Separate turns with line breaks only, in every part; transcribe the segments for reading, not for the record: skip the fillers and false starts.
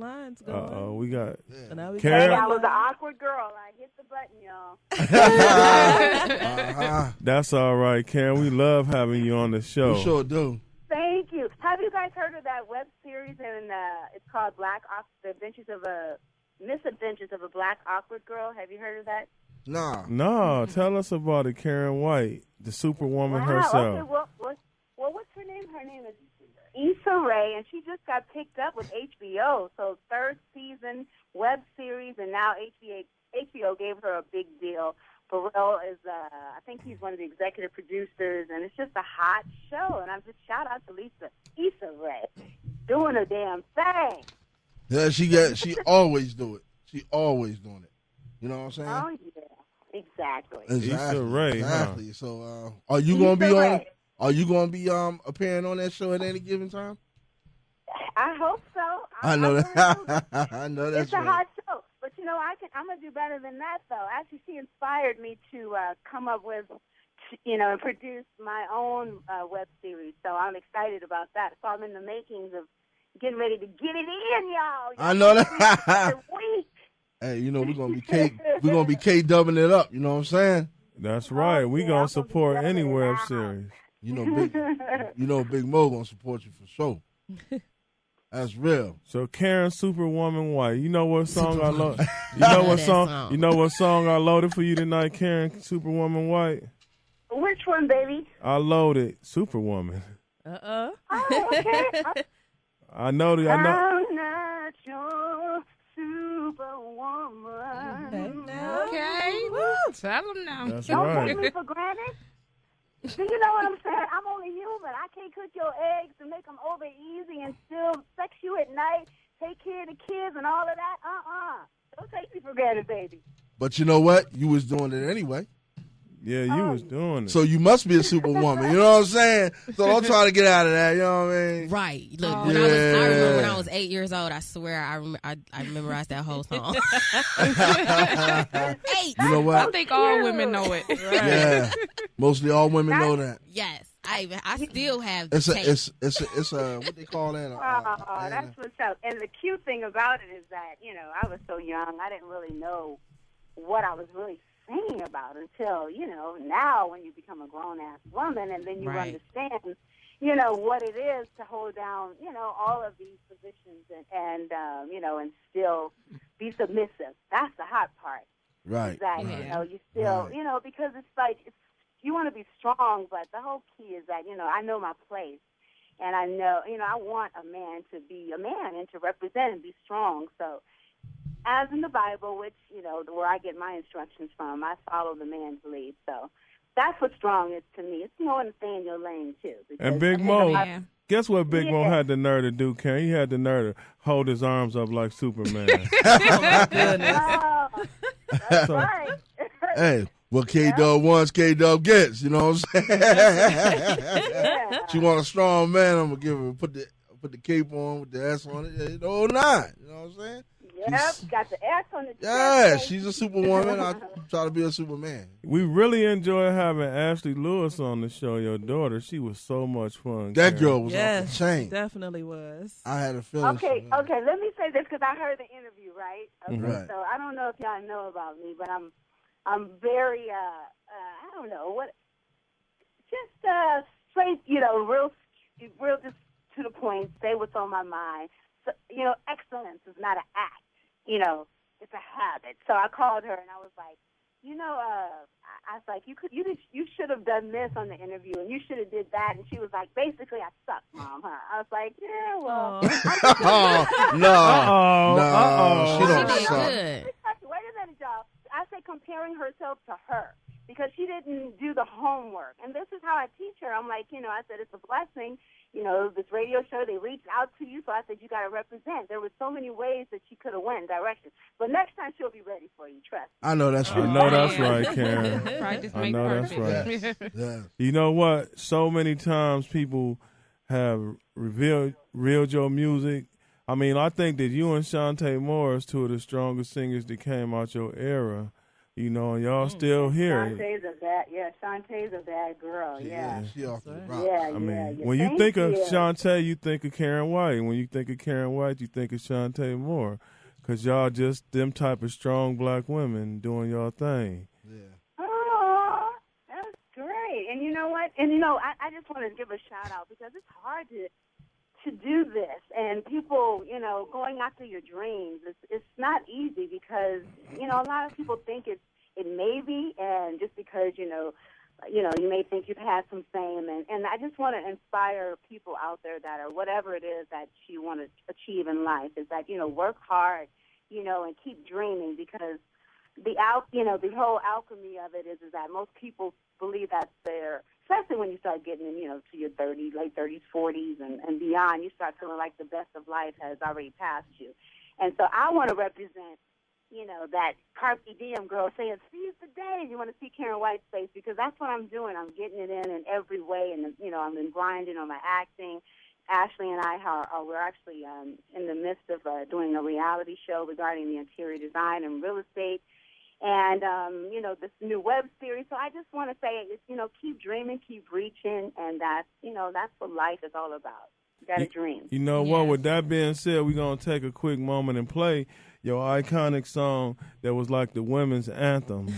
lines going.
We got
So now we
Karyn.
got
I was an awkward girl. I hit the button, y'all.
That's all right, Karyn. We love having you on the show.
We sure do.
Thank you. Have you guys heard of that web series? And it's called The Misadventures of a Black Awkward Girl. Have you heard of that?
Nah.
No, tell us about it, Karyn White, the Superwoman herself.
Okay, well, what's her name? Her name is Issa Rae, and she just got picked up with HBO. So third season web series, and now HBO gave her a big deal. Pharrell is, I think he's one of the executive producers, and it's just a hot show. And I'm just shout out to Issa Rae, doing a damn thing.
Yeah, she always do it. She always doing it. You know what I'm saying?
Oh yeah, exactly.
Issa Rae,
exactly.
Huh?
So, are you gonna be on? Are you gonna be appearing on that show at any given time?
I hope so.
I know that. I know that's
It's a hot show, but you know I'm gonna do better than that though. Actually, she inspired me to come up with, and produce my own web series. So I'm excited about that. So I'm in the makings of getting ready to get it in, y'all.
I know that. Hey, we're gonna be K-dubbing it up. You know what I'm saying?
That's right. We gonna support any web series.
Big Mo gonna support you for sure. That's real.
So Karyn Superwoman White, you know what song I love? You know what song I loaded for you tonight, Karyn Superwoman White?
Which one, baby?
I loaded Superwoman.
Oh, okay.
I know.
I'm not your Superwoman.
Okay. Woo. Tell them now.
That's
Don't
right.
take me for granted. Do you know what I'm saying? I'm only human. I can't cook your eggs and make them over easy and still sex you at night, take care of the kids and all of that. Don't take me for granted, baby.
But you know what? You was doing it anyway.
Yeah, you was doing it.
So you must be a Superwoman. You know what I'm saying? So don't try to get out of that. You know what I mean?
Right. Look, I remember when I was 8 years old. I swear, I memorized that whole song. 8.
You know what?
I think all women know it. Right?
Yeah. Mostly all women know that.
Yes. I still have the
it's a what they call that?
That's what's up. And the cute thing about it is that, I was so young, I didn't really know what I was really singing about until, now when you become a grown-ass woman and then you understand, what it is to hold down, all of these positions and still be submissive. That's the hot part.
Right.
Is that, you still, because it's like, you want to be strong, but the whole key is that, I know my place. And I know, I want a man to be a man and to represent and be strong. So, as in the Bible, which, where I get my instructions from, I follow the man's lead. So that's what strong is to me. It's knowing to stay in your lane, too.
And Big Mo, guess what Big Mo had the nerve to do, Karyn? He had the nerve to hold his arms up like Superman.
Oh, my goodness.
That's right.
Hey, what K-Dub wants, K-Dub gets. You know what I'm saying? She want a strong man, I'm going to give her, put the cape on with the S on it. The whole nine. You know what I'm saying?
Yep, got the S on the chest.
Yeah, she's a Superwoman. I try to be a Superman.
We really enjoy having Ashley Lewis on the show, your daughter. She was so much fun.
That
Karyn.
girl was off the chain.
Definitely was.
I had a feeling.
Okay, let me say this because I heard the interview, right? Okay,
Right.
So I don't know if y'all know about me, but I'm very, I don't know, just straight, real just to the point, say what's on my mind. So, excellence is not an act. It's a habit. So I called her and I was like, I was like, you should have done this on the interview and you should have did that. And she was like, basically, I suck, Mom. Huh? I was like, yeah, well.
No, she don't
did
suck.
good.
Wait a minute, y'all. I say comparing herself to her because she didn't do the homework. And this is how I teach her. I'm like, I said, it's a blessing. This radio show, they reached out to you, so I said, you got to represent. There were so many ways that she could have went in directions. But next time, she'll be ready for you, trust me.
I know that's right.
I know that's right, Karyn.
Practice
I
makes
know that's
perfect.
right.
Yeah.
You know what? So many times people have revealed your music. I mean, I think that you and Shantae Moore is two of the strongest singers that came out your era. You know, and y'all still here.
Shantae's a bad girl. Yeah.
She off the rock.
Yeah,
I mean,
yeah.
when you
Thank
think of
you.
Shantae, you think of Karyn White. When you think of Karyn White, you think of Shantae Moore. Because y'all just them type of strong black women doing y'all thing.
Yeah.
Oh, that's great. And you know what? And, I just want to give a shout-out because it's hard to do this. And people, going after your dreams, it's not easy because, a lot of people think it may be, and just because, you may think you've had some fame. And I just want to inspire people out there that are whatever it is that you want to achieve in life is that, work hard, and keep dreaming because the whole alchemy of it is that most people believe that especially when you start getting in, to your 30s, late 30s, 40s, and beyond, you start feeling like the best of life has already passed you. And so I want to represent, that carpe diem girl saying, seize the day. And you want to see Karyn White's face because that's what I'm doing. I'm getting it in every way. And, I've been grinding on my acting. Ashley and I we're actually in the midst of doing a reality show regarding the interior design and real estate. And, this new web series. So I just want to say, keep dreaming, keep reaching, and that's what life is all about. You got to dream.
You know what? With that being said, we're going to take a quick moment and play your iconic song that was like the women's anthem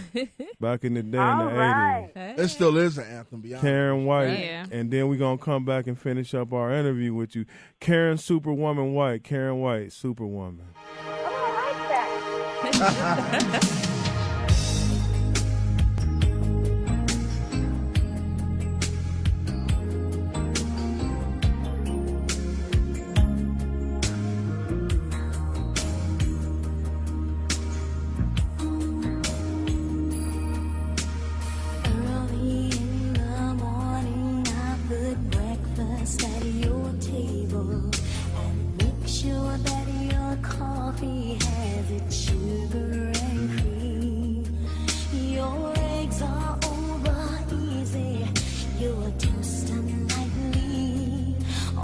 back in the day in the 80s.
Hey.
It still is an anthem, beyond.
Karyn White.
Yeah.
And then we're going to come back and finish up our interview with you. Karyn Superwoman White. Karyn White, Superwoman.
Oh, I like that.
Early in the morning, I put breakfast at your table and make sure that your coffee has its sugar and cream. Your eggs are over easy, your toast unlikely.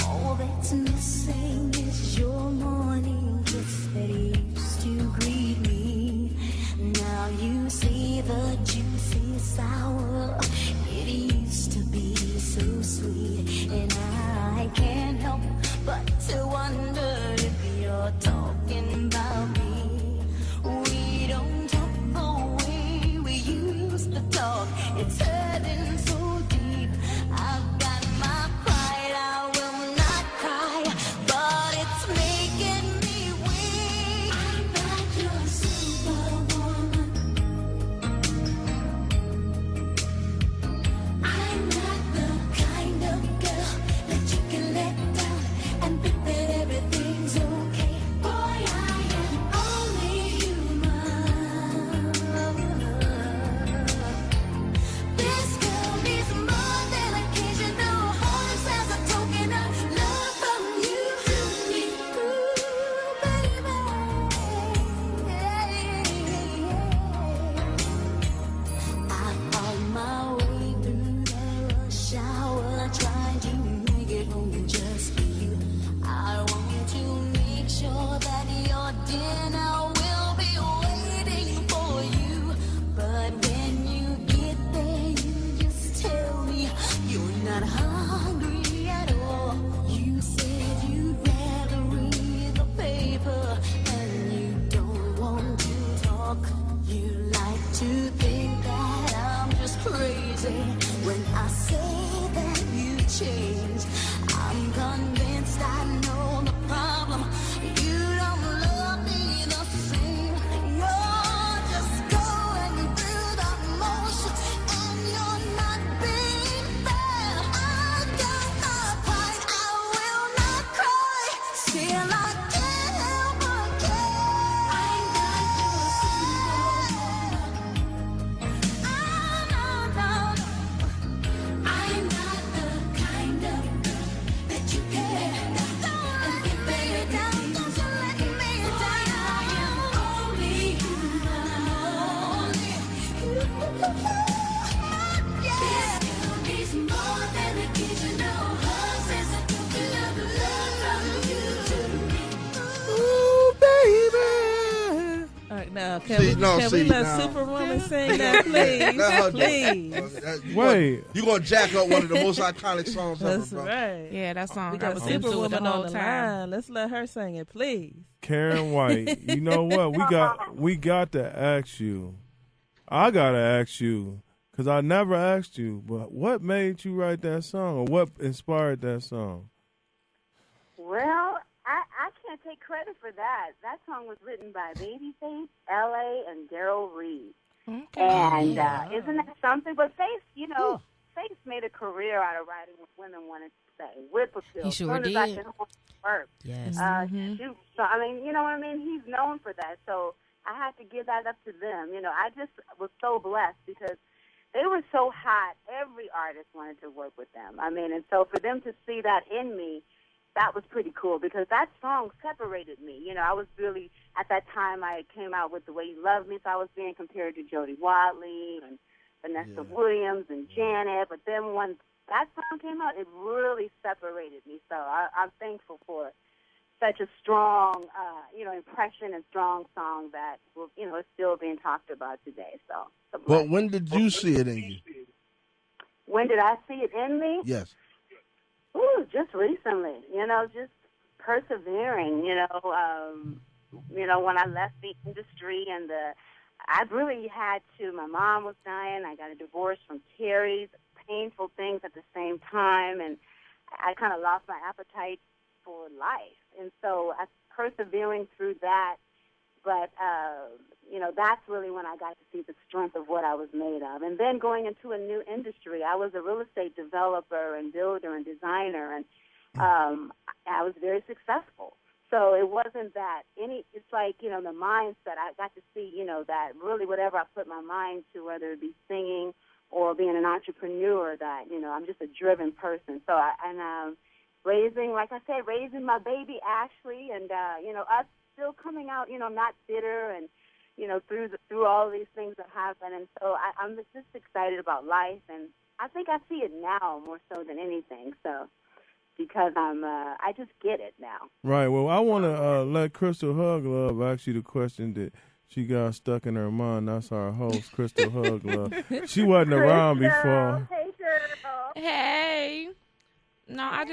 All that's missing is your morning kiss that used to greet me. Now you see the juicy sour. It used to be so sweet, and I can't help but to wonder if you're talking about me. We don't talk the way we used to talk. It's hurting so deep. I've got my pride. I will not cry, but
Can we let Superwoman sing that, please?
Wait.
You're going to jack up one of the most iconic songs ever,
That's
bro.
right.
Yeah, that song.
We
I
got
was into it the
Superwoman
whole
on the
time.
line. Let's let her sing it, please.
Karyn White, you know what? We got to ask you. I got to ask you, because I never asked you, but what made you write that song, or what inspired that song?
Well, I can't take credit for that. That song was written by Babyface, L.A., and Daryl Reed.
Okay.
And isn't that something? But Faith, Faith made a career out of writing what women wanted to say. Whip appeal.
He sure
as soon as I
did.
can hold work.
Yes.
Shoot. So, I mean, you know what I mean? He's known for that. So I had to give that up to them. You know, I just was so blessed because they were so hot. Every artist wanted to work with them. I mean, and so for them to see that in me, that was pretty cool because that song separated me. You know, I was really, at that time, I came out with The Way You Love Me, so I was being compared to Jody Watley and Vanessa Williams and Janet. But then when that song came out, it really separated me. So I'm thankful for such a strong, impression and strong song that, is still being talked about today. So,
But when did you see it in you?
When did I see it in me?
Yes.
Ooh, just recently, just persevering, when I left the industry and I really had to, my mom was dying, I got a divorce from Terry, painful things at the same time, and I kind of lost my appetite for life. And so I persevering through that, but, that's really when I got to see the strength of what I was made of. And then going into a new industry, I was a real estate developer and builder and designer, and I was very successful. So it wasn't that it's like, the mindset. I got to see, that really whatever I put my mind to, whether it be singing or being an entrepreneur, that, I'm just a driven person. So raising my baby Ashley, and, us still coming out, not bitter and, through all these things that happen. And so I'm just excited about life, and I think I see it now more so than anything. So because I just get it now.
Right. Well, I want to let Crystal Huglove ask you the question that she got stuck in her mind. That's our host, Crystal Huglove. She wasn't around before.
Hey, girl.
Hey. No,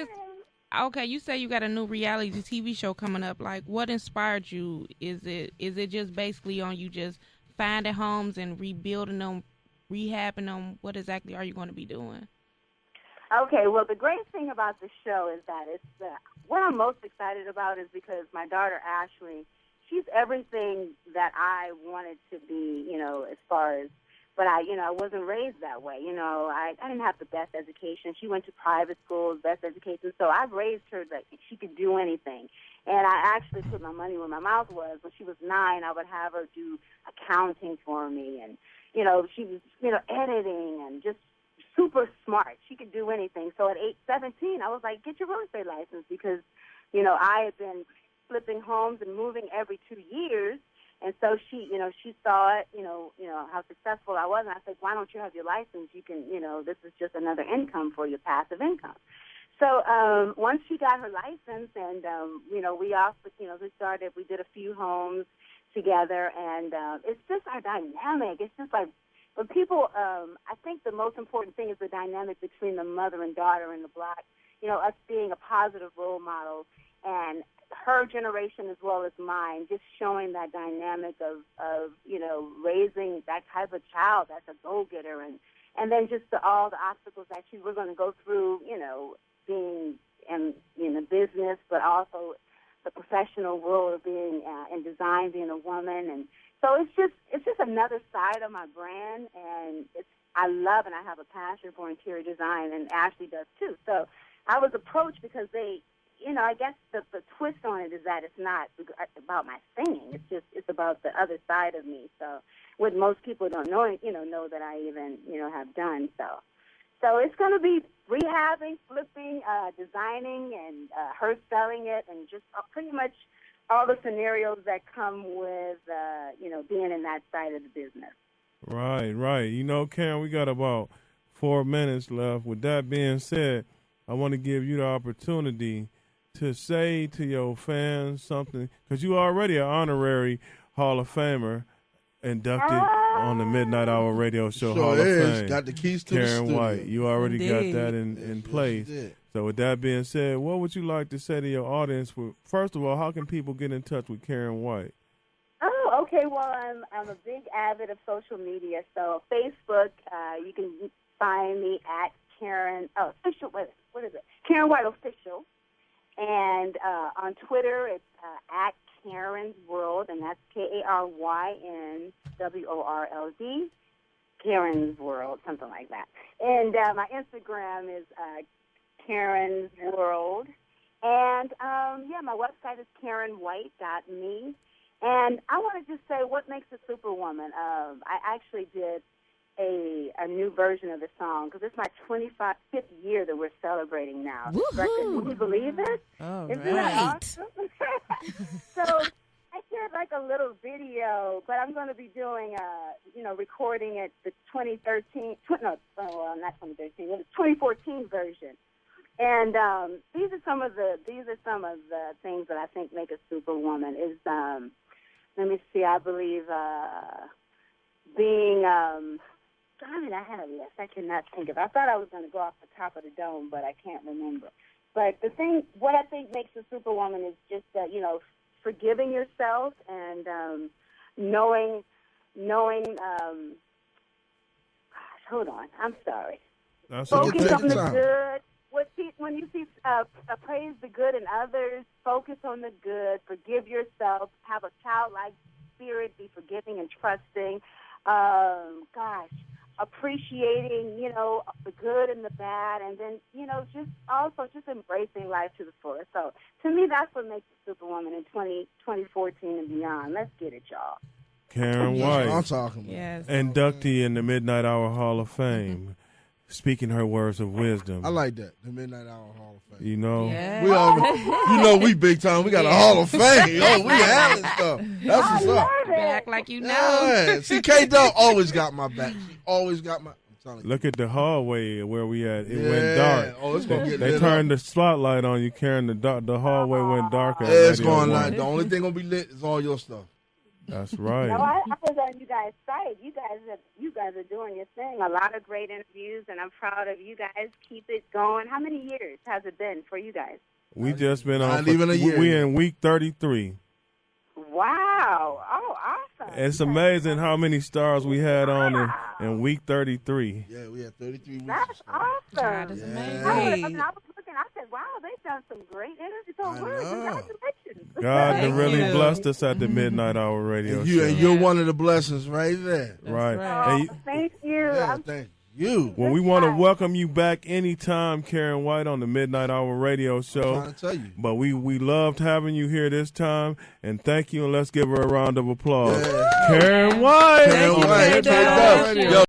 okay, you say you got a new reality TV show coming up. Like, what inspired you? Is it just basically on you just finding homes and rebuilding them, rehabbing them? What exactly are you going to be doing?
Okay, well, the great thing about the show is that it's what I'm most excited about is because my daughter Ashley, she's everything that I wanted to be, as far as. But I wasn't raised that way. I didn't have the best education. She went to private schools, best education. So I've raised her that she could do anything. And I actually put my money where my mouth was. When she was 9, I would have her do accounting for me. And, she was, editing and just super smart. She could do anything. So at 17, I was like, get your real estate license because, I had been flipping homes and moving every 2 years. And so she saw it, how successful I was. And I said, why don't you have your license? You can, this is just another income for your passive income. So once she got her license and, we also, we did a few homes together. And it's just our dynamic. It's just like when people, I think the most important thing is the dynamic between the mother and daughter and the black, us being a positive role model and her generation as well as mine, just showing that dynamic of raising that type of child that's a go-getter, and then just all the obstacles that we're going to go through, being in the business, but also the professional world of being in design, being a woman, and so it's just another side of my brand, and I love and I have a passion for interior design, and Ashley does too. So I was approached because they. I guess the twist on it is that it's not about my singing. It's about the other side of me. So what most people don't know, know that I even, have done. So it's going to be rehabbing, flipping, designing, and her selling it, and just pretty much all the scenarios that come with, being in that side of the business.
Right. Karyn, we got about 4 minutes left. With that being said, I want to give you the opportunity to say to your fans something, because you already an honorary Hall of Famer, inducted on the Midnight Hour Radio Show Hall of Fame.
Got the keys to the
Karyn
studio.
White, you already
Indeed.
got that in place.
Yes,
So with that being said, what would you like to say to your audience? First of all, how can people get in touch with Karyn White?
Oh, okay. Well, I'm a big avid of social media. So Facebook, you can find me at Karyn. Oh, official. What is it? Karyn White Official. And on Twitter, it's at Karyn's World, and that's KarynWorld. Karyn's World, something like that. And my Instagram is Karyn's World. And, my website is KarynWhite.me. And I want to just say what makes a Superwoman. I actually did a new version of the song because it's my 25th year that we're celebrating now.
Woohoo!
Can you believe it?
All
Isn't
right.
that awesome? So I did like a little video, but I'm going to be doing, recording it the 2013, not 2013, the 2014 version. And these are some of the things that I think make a Superwoman. Is let me see, I believe being. I had a list. I cannot think of it. I thought I was going to go off the top of the dome, but I can't remember. But what I think makes a Superwoman is just forgiving yourself and knowing. Hold on, I'm sorry.
That's
Focus
okay.
on the good. When you see praise the good in others, focus on the good. Forgive yourself. Have a childlike spirit. Be forgiving and trusting. Appreciating, the good and the bad, and then, just embracing life to the fullest. So, to me, that's what makes a Superwoman in 2014 and beyond. Let's get it, y'all.
Karyn
I'm
White,
talking about.
Yes.
inductee in the Midnight Hour Hall of Fame, speaking her words of wisdom.
I like that. The Midnight Hour Hall of Fame.
You know,
Yeah.
We all, we big time. We got a Hall of Fame. Oh, we having stuff. That's what's up.
You better act like you know.
Yeah. See, K-Dub always got my back. She always got my. I'm telling you.
look at the hallway where we at. It
Yeah.
went dark.
Oh, it's gonna get
They
lit
turned
up.
the spotlight on you, Karyn. The hallway went darker.
Yeah, it's going like the only thing gonna be lit is all your stuff.
That's right.
No, I was on you guys' site. You guys are doing your thing. A lot of great interviews, and I'm proud of you guys. Keep it going. How many years has it been for you guys?
We just been on.
Not even a year
We
yet.
in week 33.
Wow. Oh, awesome.
It's amazing how many stars we had on in week 33.
Yeah, we had 33 weeks.
That's
of stuff.
awesome.
God is
Yeah.
amazing.
I was looking. I said, "Wow, they've done some great interviews." So,
I know.
congratulations!
God done
Thank
really
you.
blessed us at the Midnight Hour Radio
And,
Show.
you're one of the blessings right there.
right.
right.
And you-
Thank you.
Yeah,
I'm
thank you.
well, we want to welcome you back anytime, Karyn White, on the Midnight Hour Radio
I'm
Show.
trying to tell you.
But we loved having you here this time, and thank you, and let's give her a round of applause.
Yeah.
Karyn White.
Karyn
on the
White,
Midnight
K-Dub.
Hour Radio
Yo,